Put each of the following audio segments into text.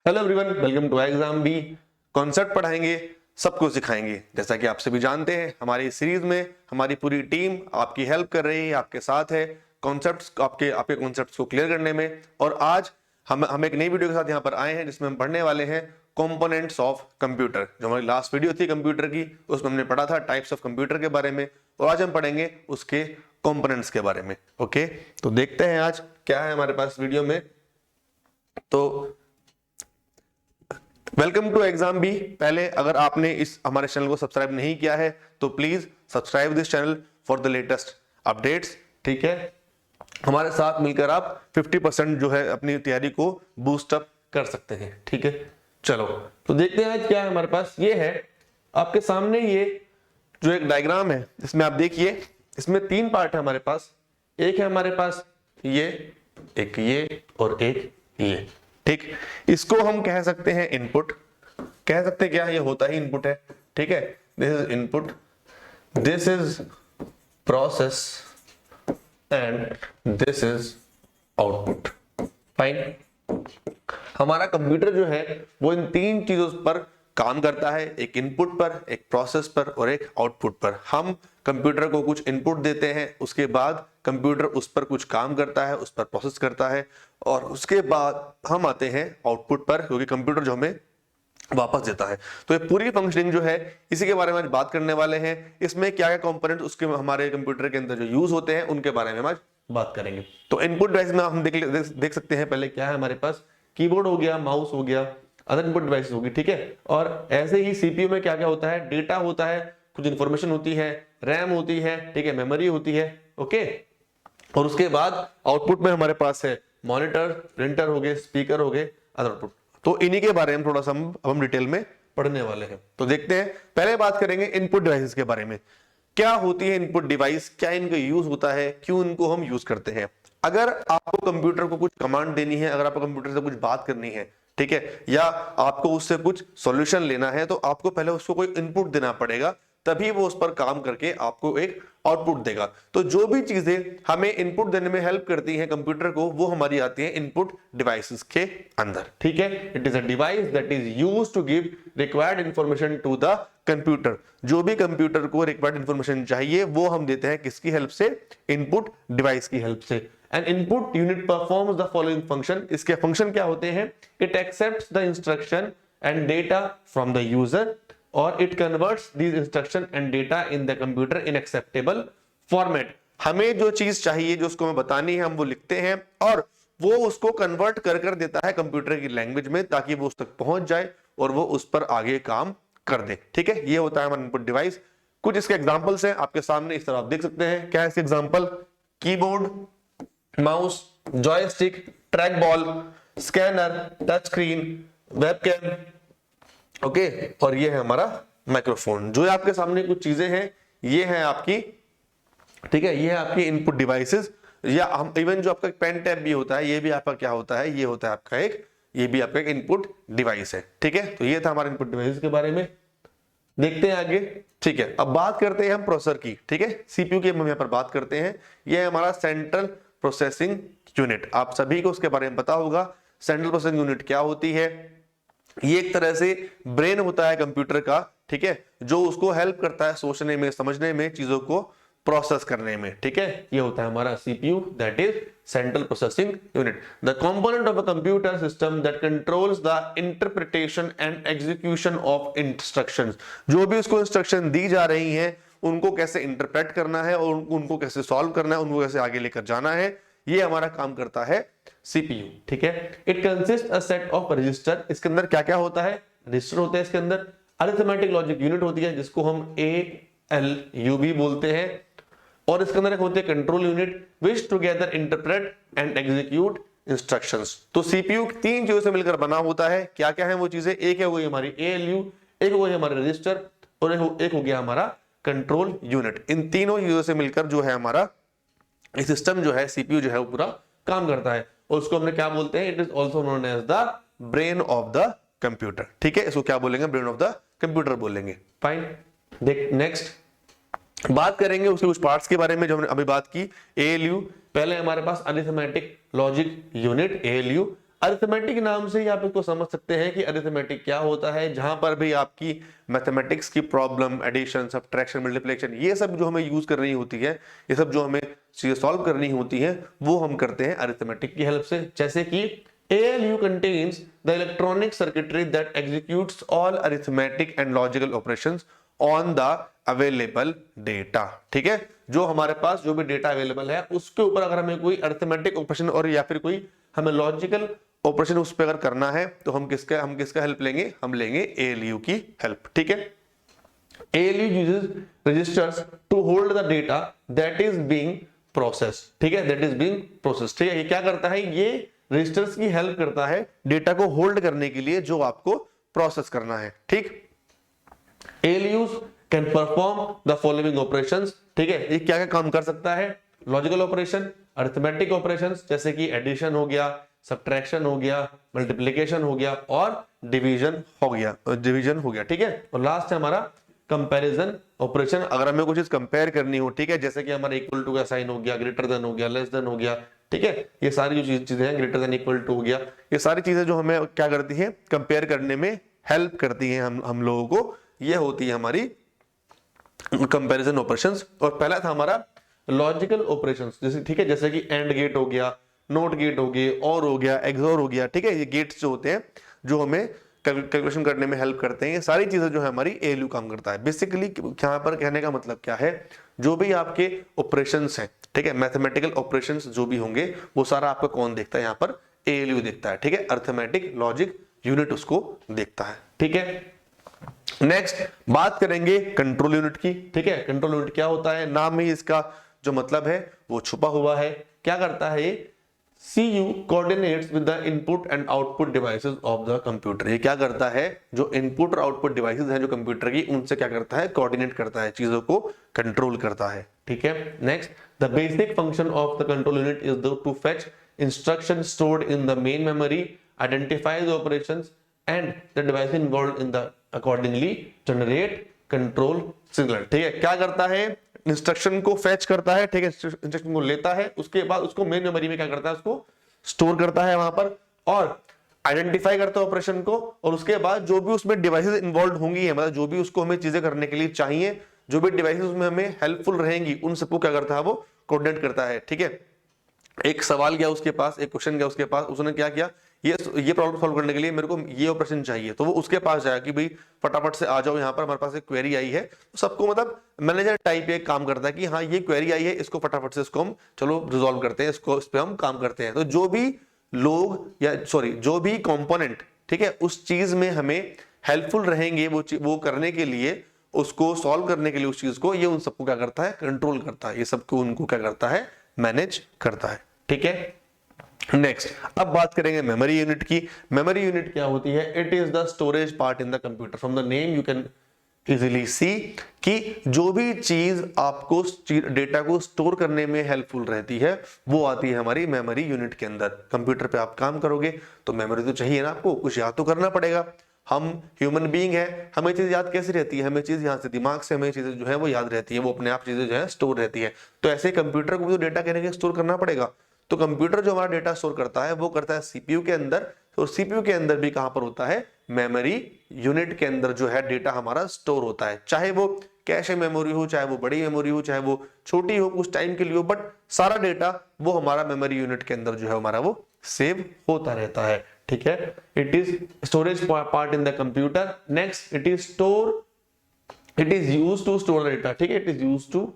Hello everyone, welcome to exam B. Concept पढ़ाएंगे, सब कुछ सिखाएंगे। जैसा कि आप सभी जानते हैं, हमारी सीरीज में हमारी पूरी टीम आपकी हेल्प कर रही है, आपके साथ है कॉन्सेप्ट्स आपके आपके कॉन्सेप्ट्स को क्लियर करने में। और आज हम एक नई वीडियो के साथ यहाँ पर आए हैं जिसमें हम पढ़ने वाले हैं कंपोनेंट्स ऑफ कंप्यूटर। जो हमारी लास्ट वीडियो थी कंप्यूटर की, उसमें हमने पढ़ा था टाइप्स ऑफ कंप्यूटर के बारे में, और आज हम पढ़ेंगे उसके कंपोनेंट्स के बारे में। ओके, तो देखते हैं आज क्या है हमारे पास वीडियो में। तो वेलकम टू एग्जाम बी। पहले अगर आपने इस हमारे चैनल को सब्सक्राइब नहीं किया है तो please subscribe this channel for the latest updates. ठीक है, हमारे साथ मिलकर आप 50% जो है अपनी तैयारी को बूस्ट अप कर सकते हैं। ठीक है, चलो तो देखते हैं आज क्या है हमारे पास। ये है आपके सामने, ये जो एक डायग्राम है इसमें आप देखिए, इसमें तीन पार्ट है हमारे पास। एक है हमारे पास ये, एक ये और एक ये। ठीक, इसको हम कह सकते हैं इनपुट, कह सकते हैं क्या, ये होता ही इनपुट है। ठीक है, this is input, this is process and this is output. Fine, हमारा कंप्यूटर जो है वो इन तीन चीजों पर काम करता है, एक इनपुट पर, एक प्रोसेस पर और एक आउटपुट पर। हम कंप्यूटर को कुछ इनपुट देते हैं, उसके बाद कंप्यूटर उस पर कुछ काम करता है, उस पर प्रोसेस करता है, और उसके बाद हम आते हैं आउटपुट पर, क्योंकि कंप्यूटर जो हमें वापस देता है। तो ये पूरी फंक्शनिंग जो है इसी के बारे में आज बात करने वाले हैं। इसमें क्या क्या कंपोनेंट उसके हमारे कंप्यूटर के अंदर जो यूज होते हैं उनके बारे में हम आज बात करेंगे। तो इनपुट डिवाइस में हम देख सकते हैं पहले क्या है हमारे पास। कीबोर्ड हो गया, माउस हो गया, अदर इनपुट डिवाइस होगी। ठीक है, और ऐसे ही सीपीयू में क्या क्या होता है, डेटा होता है, कुछ इंफॉर्मेशन होती है, रैम होती है, ठीक है, मेमोरी होती है। ओके, और उसके बाद आउटपुट में हमारे पास है मॉनिटर, प्रिंटर हो गए, स्पीकर हो गए, अदर आउटपुट। तो इन्हीं के बारे में थोड़ा सा हम डिटेल में पढ़ने वाले हैं। तो देखते हैं, पहले बात करेंगे इनपुट डिवाइसेस के बारे में। क्या होती है इनपुट डिवाइस, क्या इनका यूज होता है, क्यों इनको हम यूज करते हैं। अगर आपको कंप्यूटर को कुछ कमांड देनी है, अगर आपको कंप्यूटर से कुछ बात करनी है, ठीक है, या आपको उससे कुछ सॉल्यूशन लेना है, तो आपको पहले उसको कोई इनपुट देना पड़ेगा, तभी वो उस पर काम करके आपको एक आउटपुट देगा। तो जो भी चीजें हमें इनपुट देने में हेल्प करती हैं कंप्यूटर को, वो हमारी आती हैं इनपुट डिवाइसेस के अंदर। ठीक है, it is a device that is used to give required information to the computer. जो भी कंप्यूटर को रिक्वायर्ड इंफॉर्मेशन चाहिए वो हम देते हैं किसकी हेल्प से, इनपुट डिवाइस की हेल्प से। An input unit performs the following function. इसके फंक्शन क्या होते हैं, it accepts the instruction and data from the user, और it converts these instruction and data in the computer in acceptable format. हमें जो चीज चाहिए, जो उसको हमें बतानी है, हम वो लिखते हैं और वो उसको कन्वर्ट कर देता है कंप्यूटर की लैंग्वेज में, ताकि वो उस तक पहुंच जाए और वो उस पर आगे काम कर दे। ठीक है, ये होता है हमारा इनपुट डिवाइस। कुछ इसके एग्जांपल्स हैं आपके सामने, इस तरह आप देख सकते हैं। क्या है इसके example, keyboard, mouse, joystick, track ball, scanner, touch screen, webcam. Okay, और ये है हमारा माइक्रोफोन। जो आपके सामने कुछ चीजें हैं, ये है आपकी, ठीक है, ये है आपकी इनपुट डिवाइसेस। या हम इवन जो आपका पेन टैब भी होता है, ये भी आपका क्या होता है, ये होता है आपका एक, ये भी आपका एक इनपुट डिवाइस है। ठीक है, तो ये था हमारा इनपुट डिवाइस के बारे में। देखते हैं आगे। ठीक है, अब बात करते हैं हम प्रोसेसर की। ठीक है, सीपीयू की हम यहाँ पर बात करते हैं। ये है हमारा सेंट्रल प्रोसेसिंग यूनिट। आप सभी को उसके बारे में पता होगा, सेंट्रल प्रोसेसिंग यूनिट क्या होती है। ये एक तरह से ब्रेन होता है कंप्यूटर का, ठीक है, जो उसको हेल्प करता है सोचने में, समझने में, चीजों को प्रोसेस करने में। ठीक है, ये होता है हमारा CPU, that is central processing unit, the component of a computer system that controls the interpretation and execution of instructions. जो भी उसको इंस्ट्रक्शन दी जा रही हैं, उनको कैसे इंटरप्रेट करना है और उनको कैसे सॉल्व करना है, उनको कैसे आगे लेकर जाना है, ये हमारा काम करता है सीपीयू। ठीक है, it consist a set of register. इसके अंदर क्या क्या होता है, रजिस्टर होते हैं इसके अंदर। अरिथमेटिक लॉजिक यूनिट होती है जिसको हम ALU भी बोलते हैं, और इसके अंदर एक होती है control unit, which together interpret and execute instructions. तो सीपीयू तीन चीजों से मिलकर बना होता है। क्या क्या है वो चीजें, एक है वो हमारी ALU, एक हो गई हमारे रजिस्टर, और एक हो गया हमारा कंट्रोल यूनिट। इन तीनों चीजों से मिलकर जो है हमारा सिस्टम जो है, सीपीयू जो है, वो पूरा काम करता है। और उसको हमने क्या बोलते हैं, it is also known as the brain of the computer. ठीक है, इसको क्या बोलेंगे, ब्रेन ऑफ द कंप्यूटर बोलेंगे। फाइन, देख नेक्स्ट बात करेंगे उसके कुछ पार्ट्स के बारे में जो हमने अभी बात की। ALU, पहले हमारे पास arithmetic logic unit ALU, arithmetic नाम से ही आप इसको समझ सकते हैं कि अरिथमेटिक क्या होता है। जहां पर भी आपकी मैथमेटिक्स की प्रॉब्लम, एडिशन, सब्ट्रैक्शन, मल्टीप्लिकेशन, ये सब जो हमें यूज करनी होती है, ये सब जो हमें चीजें सॉल्व करनी होती हैं, वो हम करते हैं अरिथमेटिक की हेल्प से। जैसे कि ALU contains the electronic circuitry that executes all arithmetic and logical operations on the available data। ठीक है, जो हमारे पास जो भी डेटा अवेलेबल है उसके ऊपर अगर हमें कोई अरिथमेटिक ऑपरेशन और या फिर कोई हमें लॉजिकल ऑपरेशन उस पर अगर करना है तो हम किसका हेल्प लेंगे? हम लेंगे ALU की हेल्प। ठीक है, ALU uses registers to hold the data that is being processed। ठीक है, that is being processed। ठीक है, ये क्या करता है? ये रजिस्टर्स की हेल्प करता है डेटा को होल्ड करने के लिए जो आपको प्रोसेस करना है। ठीक, ALUs can perform the following operations. ठीक है, ये क्या क्या काम कर सकता है? लॉजिकल ऑपरेशन, अरिथमेटिक ऑपरेशंस जैसे कि एडिशन हो गया, सब्ट्रैक्शन हो गया, मल्टीप्लिकेशन हो गया और डिवीजन हो गया। ठीक है, और लास्ट है हमारा कंपैरिजन ऑपरेशन। अगर हमें कुछ चीज कंपेयर करनी हो, ठीक है, जैसे कि हमारा इक्वल टू का साइन हो गया, ग्रेटर देन हो गया, लेस देन हो गया। ठीक है, ये सारी जो चीजें हैं, ग्रेटर देन, इक्वल टू हो गया, ये सारी चीजें जो हमें क्या करती हैं? कंपेयर करने में हेल्प करती हैं हम लोगों को। ये होती है हमारी कंपैरिजन ऑपरेशंस। और पहला था हमारा लॉजिकल ऑपरेशंस, जैसे ठीक है, जैसे कि एंड गेट हो गया, नोट गेट हो गए, और हो गया, एक्सओर हो गया। ठीक है, ये गेट्स जो होते हैं जो हमें कैलकुलेशन करने में हेल्प करते हैं, ये सारी चीजें जो है हमारी ALU काम करता है। बेसिकली यहाँ पर कहने का मतलब क्या है? जो भी आपके ऑपरेशंस हैं, ठीक है, मैथमेटिकल ऑपरेशंस जो भी होंगे, वो सारा आपका कौन देखता है? यहाँ पर ALU देखता है। ठीक है, अरिथमेटिक लॉजिक यूनिट उसको देखता है। ठीक है, नेक्स्ट बात करेंगे कंट्रोल यूनिट की। ठीक है, कंट्रोल यूनिट क्या होता है? नाम में इसका जो मतलब है वो छुपा हुआ है। क्या करता है ये? CU coordinates with the input and output devices of the computer। ये क्या करता है? जो इनपुट और आउटपुट डिवाइसेस हैं जो कंप्यूटर की, उनसे क्या करता है? कोऑर्डिनेट करता है, चीजों को कंट्रोल करता है। ठीक है, next, the basic function of the control unit is to fetch instruction stored in the main memory, identify the operations and the device involved in the accordingly generate control signal. ठीक है, क्या करता है? Instruction को fetch करता है। ठीक है, इंस्ट्रक्शन को लेता है, उसके बाद उसको मेन मेमोरी में क्या करता है? उसको स्टोर करता है वहां पर, और आइडेंटिफाई करता है ऑपरेशन को, और उसके बाद जो भी उसमें डिवाइसेस इन्वॉल्व होंगी, मतलब जो भी उसको हमें चीजें करने के लिए चाहिए, जो भी डिवाइसेस उसमें हमें हेल्पफुल रहेंगी, उन सबको क्या करता है? वो कोऑर्डिनेट करता है। ठीक है, एक सवाल गया उसके पास, एक क्वेश्चन गया उसके पास, उसने क्या किया? ये प्रॉब्लम सॉल्व करने के लिए मेरे को ये ऑपरेशन चाहिए, तो वो उसके पास जाएगा कि भाई फटाफट से आ जाओ, यहाँ पर हमारे पास एक क्वेरी आई है। तो सबको मतलब मैनेजर टाइप एक काम करता है कि हाँ ये क्वेरी आई है, इसको फटाफट से इसको हम चलो रिजॉल्व करते हैं, इसको इस पे हम काम करते हैं। तो जो भी लोग जो भी कंपोनेंट, ठीक है, उस चीज में हमें हेल्पफुल रहेंगे वो करने के लिए, उसको सॉल्व करने के लिए उस चीज को, ये उन सबको क्या करता है? कंट्रोल करता है। ये सबको उनको क्या करता है? मैनेज करता है। ठीक है, नेक्स्ट अब बात करेंगे मेमोरी यूनिट की। मेमोरी यूनिट क्या होती है? It is the storage part in the computer. From the name you can easily सी कि जो भी चीज आपको डेटा को स्टोर करने में हेल्पफुल रहती है, वो आती है हमारी मेमोरी यूनिट के अंदर। कंप्यूटर पे आप काम करोगे तो मेमोरी तो चाहिए ना, आपको कुछ याद तो करना पड़ेगा। हम ह्यूमन बीइंग है, हमें चीज याद कैसे रहती है? हमें चीज यहाँ से दिमाग से हमें चीजें जो है वो याद रहती है, वो अपने आप चीजें जो है स्टोर रहती है। तो ऐसे कंप्यूटर को भी तो डेटा कहने के स्टोर करना पड़ेगा। तो कंप्यूटर जो हमारा डेटा स्टोर करता है वो करता है सीपीयू के अंदर। तो सीपीयू के अंदर भी कहां पर होता है? मेमोरी यूनिट के अंदर जो है डेटा हमारा स्टोर होता है। चाहे वो कैश मेमोरी हो, चाहे वो बड़ी मेमोरी हो, चाहे वो छोटी हो कुछ टाइम के लिए हो, बट सारा डेटा वो हमारा मेमोरी यूनिट के अंदर जो है हमारा वो सेव होता रहता है। ठीक है, it is storage part in the computer. Next, it is used to store the data. ठीक है, it is used to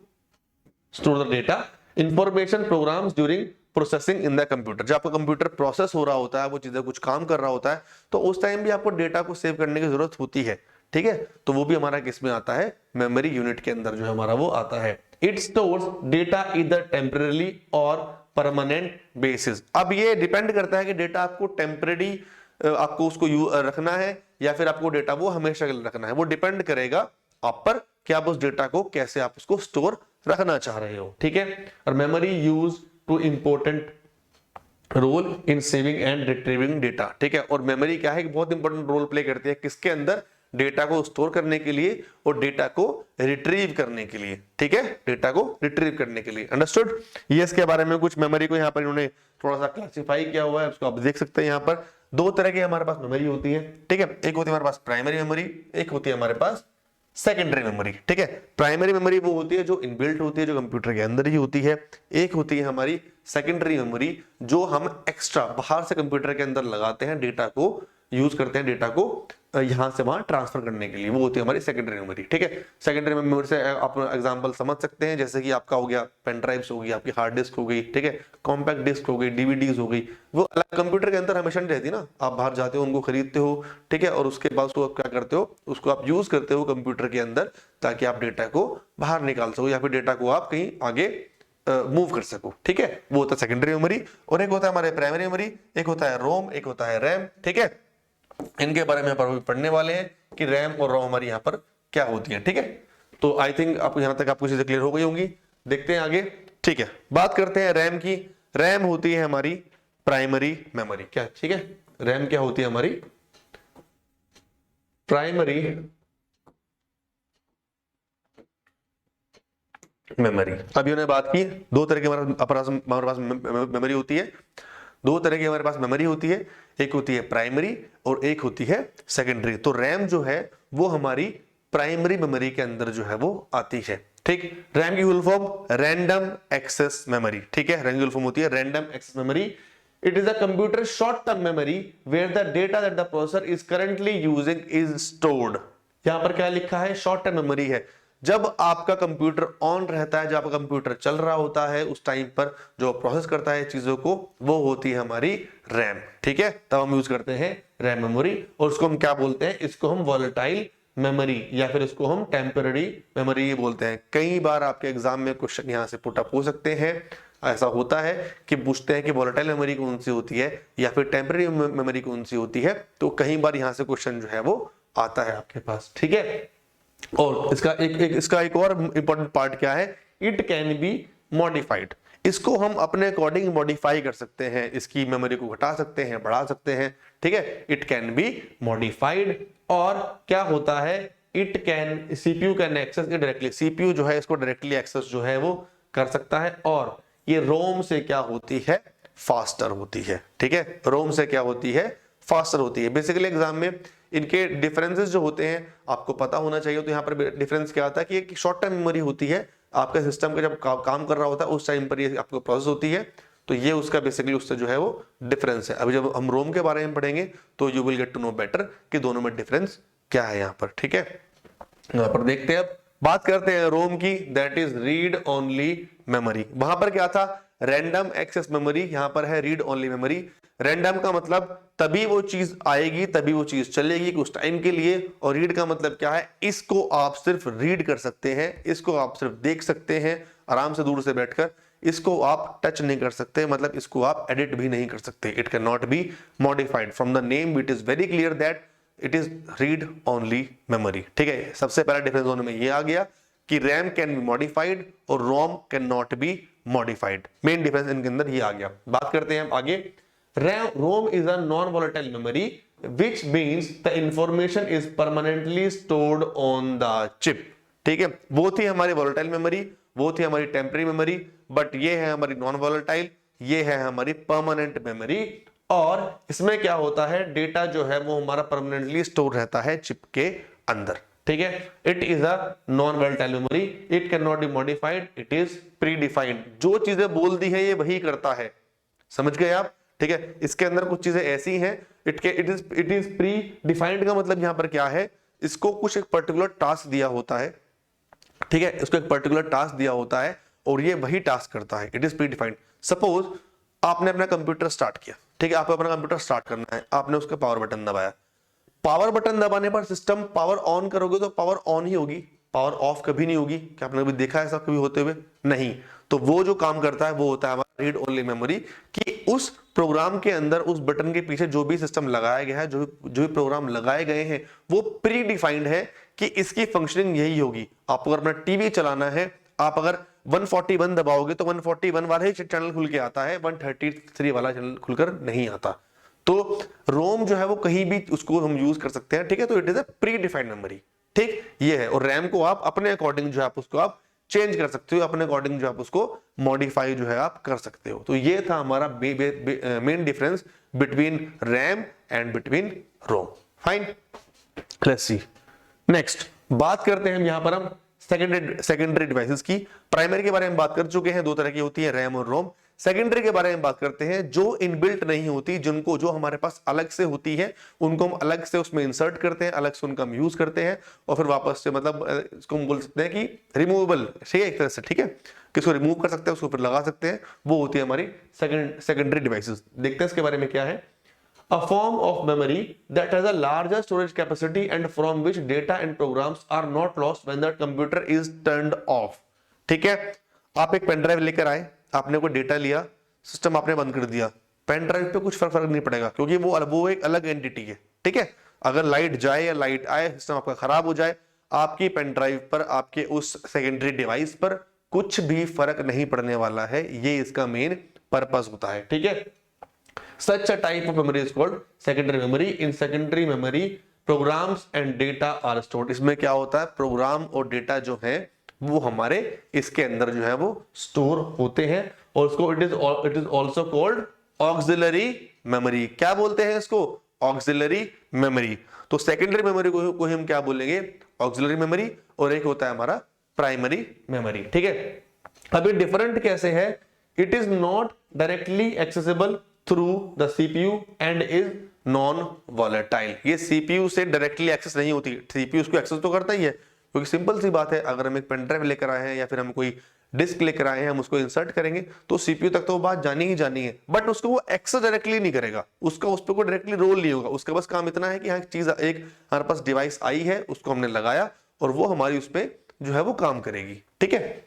store the data information programs during processing in the computer. जब आपका कंप्यूटर प्रोसेस हो रहा होता है, वो चीजें कुछ काम कर रहा होता है, तो उस टाइम भी आपको डेटा को सेव करने की जरूरत होती है। ठीक है, तो वो भी हमारा किस में आता है? मेमोरी यूनिट के अंदर जो है हमारा वो आता है। It stores data either temporary और परमानेंट बेसिस। अब ये डिपेंड करता है कि डेटा आपको टेम्परेरी आपको उसको रखना है या फिर आपको डेटा वो हमेशा के लिए रखना है। वो डिपेंड करेगा आप पर कि आप उस डेटा को कैसे आप उसको स्टोर रखना चाह रहे हो। ठीक है, और memory use to important role in saving and retrieving data. ठीक है, और मेमोरी क्या है कि बहुत इंपॉर्टेंट रोल प्ले करती है किसके अंदर? डेटा को स्टोर करने के लिए और डेटा को रिट्रीव करने के लिए, ठीक है, डेटा को रिट्रीव करने के लिए। अंडरस्टूड? ये इसके बारे में कुछ मेमोरी को यहाँ पर इन्होंने थोड़ा सा क्लासिफाई किया हुआ है, उसको आप देख सकते हैं। यहाँ पर दो तरह की हमारे पास मेमोरी होती है, ठीक है, एक होती है हमारे पास प्राइमरी मेमोरी, एक होती है हमारे पास सेकेंडरी मेमोरी, ठीक है। प्राइमरी मेमोरी वो होती है जो इनबिल्ट होती है, जो कंप्यूटर के अंदर ही होती है। एक होती है हमारी सेकेंडरी मेमोरी, जो हम एक्स्ट्रा बाहर से कंप्यूटर के अंदर लगाते हैं, डेटा को यूज करते हैं, डेटा को यहां से वहां ट्रांसफर करने के लिए, वो होती है हमारी सेकेंडरी मेमोरी, ठीक है। सेकेंडरी मेमोरी से आप एग्जांपल समझ सकते हैं, जैसे कि आपका हो गया पेन ड्राइव्स हो गई, आपकी हार्ड डिस्क हो गई, ठीक है, कॉम्पैक्ट डिस्क हो गई, डीवीडीज हो गई, वो अलग कंप्यूटर के अंदर हमेशा नहीं रहती ना, आप बाहर जाते हो उनको खरीदते हो, ठीक है, और उसके बाद उसको क्या करते हो, उसको आप यूज करते हो कंप्यूटर के अंदर, ताकि आप डेटा को बाहर निकाल सको या फिर डेटा को आप कहीं आगे मूव कर सको, ठीक है, वो होता है सेकेंडरी मेमोरी। और एक होता है हमारे प्राइमरी मेमोरी, एक होता है रोम, एक होता है रैम, ठीक है। इनके बारे में पर पढ़ने वाले हैं कि रैम और रोम हमारी यहाँ पर क्या होती है, ठीक है। तो आई थिंक आपको यहां तक आपको चीजें क्लियर हो गई होंगी। देखते हैं आगे, ठीक है, बात करते हैं रैम की। रैम होती है हमारी प्राइमरी मेमोरी, क्या, ठीक है, रैम क्या होती है हमारी प्राइमरी मेमोरी। अभी उन्होंने बात की दो तरह की हमारे पास मेमोरी होती है, दो तरह की हमारे पास मेमोरी होती है, एक होती है प्राइमरी और एक होती है सेकेंडरी। तो रैम जो है वो हमारी प्राइमरी मेमोरी के अंदर जो है वो आती है, ठीक। रैम की full form random access memory, ठीक है, रैम की फुल फॉर्म होती है random access memory. It is a computer short term memory where the data that the processor is currently using is stored. यहां पर क्या लिखा है, शॉर्ट टर्म मेमोरी है। जब आपका कंप्यूटर ऑन रहता है, जब आपका कंप्यूटर चल रहा होता है, उस टाइम पर जो प्रोसेस करता है चीजों को, वो होती है हमारी रैम, ठीक है। तब हम यूज करते हैं रैम मेमोरी, और उसको हम क्या बोलते हैं, इसको हम वॉलेटाइल मेमोरी या फिर इसको हम टेम्पररी मेमोरी बोलते हैं। कई बार आपके एग्जाम में क्वेश्चन यहां से पुट अप हो सकते हैं, ऐसा होता है कि पूछते हैं कि वॉलेटाइल मेमोरी कौन सी होती है या फिर टेम्पररी मेमोरी कौन सी होती है, तो कई बार यहां से क्वेश्चन जो है वो आता है आपके पास, ठीक है। और इसका एक और इंपॉर्टेंट पार्ट क्या है, इट कैन बी मॉडिफाइड। इसको हम अपने अकॉर्डिंग मॉडिफाई कर सकते हैं, इसकी मेमोरी को घटा सकते हैं, बढ़ा सकते हैं, ठीक है, इट कैन बी मॉडिफाइड। और क्या होता है, it can, CPU can access it directly, CPU जो है इसको डायरेक्टली एक्सेस जो है वो कर सकता है। और ये रोम से क्या होती है, फास्टर होती है, ठीक है, रोम से क्या होती है, फास्टर होती है। बेसिकली एग्जाम में इनके डिफरेंसेस जो होते हैं आपको पता होना चाहिए। तो यहाँ पर डिफरेंस क्या आता है कि एक शॉर्ट टर्म मेमोरी होती है, आपका सिस्टम का जब काम कर रहा होता है उस टाइम पर ये आपको प्रोसेस होती है, तो ये उसका बेसिकली उससे जो है वो डिफरेंस है। अभी जब हम रोम के बारे में पढ़ेंगे तो you will get to know better कि दोनों में डिफरेंस क्या है यहाँ पर, ठीक है। यहाँ पर देखते हैं, अब बात करते हैं रोम की, that is read only memory. वहां पर क्या था, रैंडम एक्सेस मेमोरी, यहां पर है रीड ओनली मेमोरी। रैंडम का मतलब तभी वो चीज आएगी, तभी वो चीज चलेगी कुछ टाइम के लिए, और रीड का मतलब क्या है, इसको आप सिर्फ रीड कर सकते हैं, इसको आप सिर्फ देख सकते हैं आराम से दूर से बैठकर, इसको आप टच नहीं कर सकते, मतलब इसको आप एडिट भी नहीं कर सकते। It can not be modified, from the name it is very clear that it is read only memory, ठीक है। सबसे पहला डिफरेंस दोनों में ये आ गया कि रैम कैन बी मॉडिफाइड और ROM can not be modified, main difference इनके अंदर ये आ गया। बात करते हैं आगे, ROM is a non-volatile memory, which means the information is permanently stored on the chip, ठीक है। वो थी हमारी volatile memory, वो थी हमारी temporary memory, बट ये है हमारी non-volatile, ये है हमारी permanent memory। और इसमें क्या होता है, डेटा जो है वो हमारा परमानेंटली स्टोर रहता है चिप के अंदर, ठीक है। It is a non volatile memory, it can not be modified, it is pre defined. जो चीजें बोल दी है ये वही करता है, समझ गए आप, ठीक है। इसके अंदर कुछ चीजें ऐसी हैं, इट इज प्री डिफाइंड का मतलब यहां पर क्या है, इसको कुछ एक पर्टिकुलर टास्क दिया होता है, ठीक है, इसको एक पर्टिकुलर टास्क दिया होता है और ये वही टास्क करता है, it is pre defined. Suppose आपने अपना कंप्यूटर स्टार्ट किया, ठीक है, आपको अपना कंप्यूटर स्टार्ट करना है, आपने उसका पावर बटन दबाया, पावर बटन दबाने पर सिस्टम पावर ऑन करोगे तो पावर ऑन ही होगी, पावर ऑफ कभी नहीं होगी। क्या आपने कभी देखा है ऐसा कभी होते हुए? नहीं। तो वो जो काम करता है वो होता है हमारा रीड ओनली मेमोरी, कि उस प्रोग्राम के अंदर उस बटन के पीछे जो भी सिस्टम लगाया गया है, जो भी प्रोग्राम लगाए गए हैं वो प्री डिफाइंड है कि इसकी फंक्शनिंग यही होगी। आपको अगर अपना टीवी चलाना है, आप अगर 141 दबाओगे तो 141 वाला ही चैनल खुल के आता है, 133 वाला चैनल खुलकर नहीं आता। तो रोम जो है वो कहीं भी उसको हम यूज कर सकते हैं, ठीक है। तो it is a pre defined memory, ठीक, ये है। और रैम को आप अपने अकॉर्डिंग जो है आप उसको आप चेंज कर सकते हो, अपने अकॉर्डिंग जो आप उसको मॉडिफाई जो है आप कर सकते हो। तो ये था हमारा main difference between RAM and between ROM. Fine, let's see next. बात करते हैं यहां पर हम सेकेंडरी डिवाइसेस की। प्राइमरी के बारे में बात कर चुके हैं, दो तरह की होती है, रैम और रोम। सेकेंडरी के बारे में बात करते हैं, जो इनबिल्ट नहीं होती, जिनको जो हमारे पास अलग से होती है, उनको हम अलग से उसमें इंसर्ट करते हैं, अलग से उनका हम यूज करते हैं और फिर वापस से मतलब इसको हम बोल सकते हैं कि रिमूवेबल, ठीक है, एक तरह से, ठीक है, किसको रिमूव कर सकते हैं, उसको फिर लगा सकते हैं, वो होती है हमारी सेकेंडरी डिवाइसेस। देखते हैं इसके बारे में क्या है। A form of memory that has a larger storage capacity and from which data and programs are not lost when the computer is turned off। ठीक है, आप एक पेन ड्राइव लेकर आए, आपने कोई डेटा लिया, सिस्टम आपने बंद कर दिया, पेन ड्राइव पे कुछ फर्क नहीं पड़ेगा क्योंकि वो एक अलग एंटिटी है, ठीक है। अगर लाइट जाए या लाइट आए, सिस्टम आपका खराब हो जाए, आपकी पेन ड्राइव पर, आपके उस सेकेंडरी डिवाइस पर कुछ भी फर्क नहीं पड़ने वाला है। ये इसका मेन पर्पस होता है, ठीक है। Such a type of memory is called secondary memory. In secondary memory, programs and data are stored. इसमें क्या होता है, प्रोग्राम और डेटा जो है वो हमारे इसके अंदर जो है वो स्टोर होते हैं और उसको it is also called auxiliary memory. क्या बोलते हैं इसको, ऑक्सिलरी मेमोरी। तो सेकेंडरी मेमोरी को हम क्या बोलेंगे, ऑक्सिलरी मेमोरी, और एक होता है हमारा प्राइमरी मेमोरी, ठीक है। अभी डिफरेंट कैसे है, it is not directly accessible through the CPU and is non volatile. ये सीपीयू से डायरेक्टली एक्सेस नहीं होती, सीपीयू उसको एक्सेस तो करता ही है क्योंकि सिंपल सी बात है, अगर हम एक पेन ड्राइव लेकर आए हैं या फिर हम कोई डिस्क लेकर आए हैं, हम उसको इंसर्ट करेंगे तो सीपीयू तक तो वो बात जानी ही जानी है, बट उसको वो एक्सेस डायरेक्टली नहीं करेगा, उसका उस पर कोई डायरेक्टली रोल नहीं होगा। उसका बस काम इतना है कि हाँ चीज एक हमारे पास डिवाइस आई है, उसको हमने लगाया और वो हमारी उस पर जो है वो काम करेगी, ठीक है।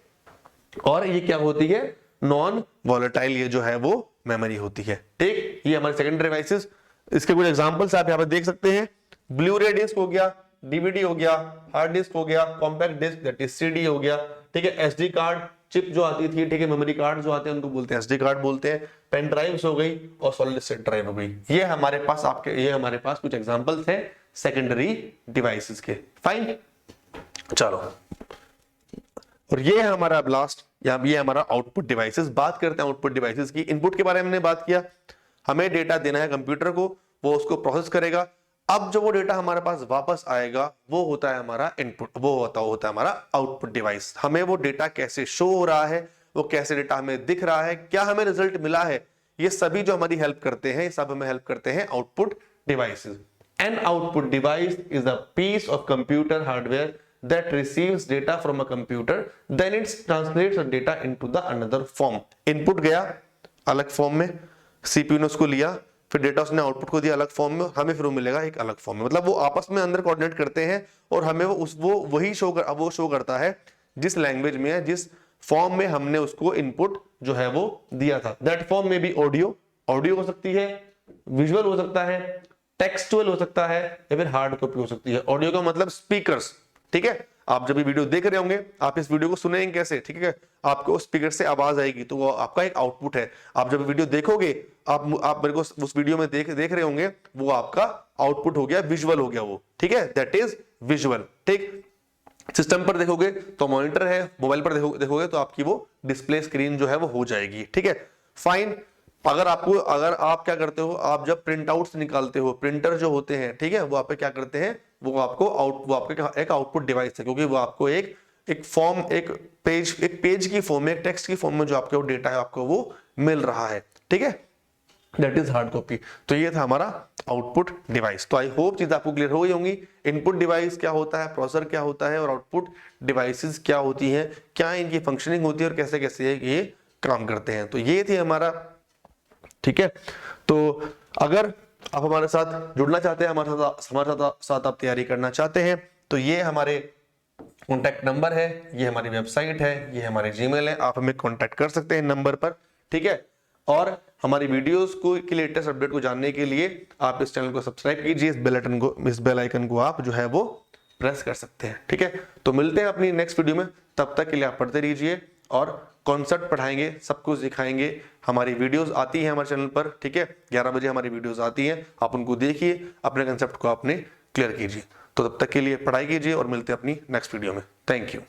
और ये क्या होती है, नॉन वॉलेटाइल, ये जो है वो मेमोरी होती है, ठीक। ये हमारे सेकेंडरी डिवाइसेस, इसके कुछ एग्जांपल्स आप यहाँ पर देख सकते हैं। ब्लू रे डिस्क हो गया, डीवीडी हो गया, हार्ड डिस्क हो गया, compact disk that is CD हो गया, ठीक है। एसडी कार्ड चिप जो आती थी, ठीक है, मेमोरी कार्ड जो आते हैं उनको बोलते हैं एसडी कार्ड बोलते हैं। पेन ड्राइव्स हो गई और सॉलिड स्टेट ड्राइव हो गई। ये हमारे पास कुछ एग्जांपल्स हैं सेकेंडरी डिवाइसेस के। फाइन, चलो, और ये है हमारा लास्ट, ये हमारा आउटपुट डिवाइसेस। बात करते हैं आउटपुट डिवाइसेस की। इनपुट के बारे में हमने बात किया, हमें डेटा देना है कंप्यूटर को, वो उसको प्रोसेस करेगा। अब जो वो डेटा हमारे पास वापस आएगा वो होता है हमारा इनपुट, वो होता है हमारा आउटपुट डिवाइस। हमें वो डेटा कैसे शो हो रहा है, वो कैसे डेटा हमें दिख रहा है, क्या हमें रिजल्ट मिला है, ये सभी जो हमारी हेल्प करते हैं, सब हमें हेल्प करते हैं output devices. An output device is a piece of computer hardware that receives data from a computer, then it translates the data into the another form। Input गया अलग फॉर्म में, सीपीयू ने उसको लिया, फिर डेटा उसने आउटपुट को दिया अलग फॉर्म में, हमें फिर वो मिलेगा एक अलग फॉर्म में। मतलब वो आपस में अंदर कोऑर्डिनेट करते हैं और हमें वो वही शो करता है जिस लैंग्वेज में है, जिस फॉर्म में हमने उसको इनपुट जो है वो दिया था। दैट फॉर्म में भी ऑडियो हो सकती है, विजुअल हो सकता है, टेक्सचुअल हो सकता है या फिर हार्ड कॉपी हो सकती है। ऑडियो का मतलब स्पीकर्स, ठीक है। आप जब भी वीडियो देख रहे होंगे, आप इस वीडियो को सुनेंगे कैसे, ठीक है, आपको स्पीकर से आवाज आएगी तो वो आपका एक आउटपुट है। आप जब वीडियो देखोगे, आप मेरे को उस वीडियो में देख रहे होंगे, वो आपका आउटपुट हो गया, विजुअल हो गया वो, ठीक है, दैट इज विजुअल, ठीक। सिस्टम पर देखोगे तो मॉनिटर है, मोबाइल पर देखोगे तो आपकी वो डिस्प्ले स्क्रीन जो है वो हो जाएगी, ठीक है। फाइन, अगर आप क्या करते हो, आप जब प्रिंट आउट्स निकालते हो, प्रिंटर जो होते हैं, ठीक है, वो आप क्या करते हैं, वो आपके एक आउटपुट डिवाइस है, क्योंकि वो आपको एक फॉर्म, एक पेज की फॉर्म में, एक टेक्स्ट की फॉर्म में जो आपके डेटा है आपको वो मिल रहा है, ठीक है, दैट इज हार्ड कॉपी। तो ये था हमारा आउटपुट डिवाइस। तो आई होप चीज आपको क्लियर हो गई होंगी। इनपुट डिवाइस क्या होता है, प्रोसेसर क्या होता है और आउटपुट डिवाइसेस क्या होती हैं, क्या इनकी फंक्शनिंग होती है और कैसे कैसे ये काम करते हैं। तो ये थी हमारा, ठीक है। तो अगर आप हमारे साथ जुड़ना चाहते हैं, हमारे साथ आप तैयारी करना चाहते हैं, तो ये हमारे कॉन्टैक्ट नंबर है, ये हमारी वेबसाइट है, ये हमारे जीमेल है, आप हमें कॉन्टैक्ट कर सकते हैं नंबर पर, ठीक है। और हमारी वीडियोस को के लेटेस्ट अपडेट को जानने के लिए आप इस चैनल को सब्सक्राइब कीजिए, इस बेल आइकन को आप जो है वो प्रेस कर सकते हैं, ठीक है। तो मिलते हैं अपनी नेक्स्ट वीडियो में, तब तक के लिए आप पढ़ते रहिए और कॉन्सेप्ट पढ़ाएंगे, सब कुछ दिखाएंगे। हमारी वीडियोस आती है हमारे चैनल पर, ठीक है, 11 बजे हमारी वीडियोस आती हैं, आप उनको देखिए, अपने कंसेप्ट को आपने क्लियर कीजिए। तो तब तक के लिए पढ़ाई कीजिए और मिलते हैं अपनी नेक्स्ट वीडियो में। Thank you.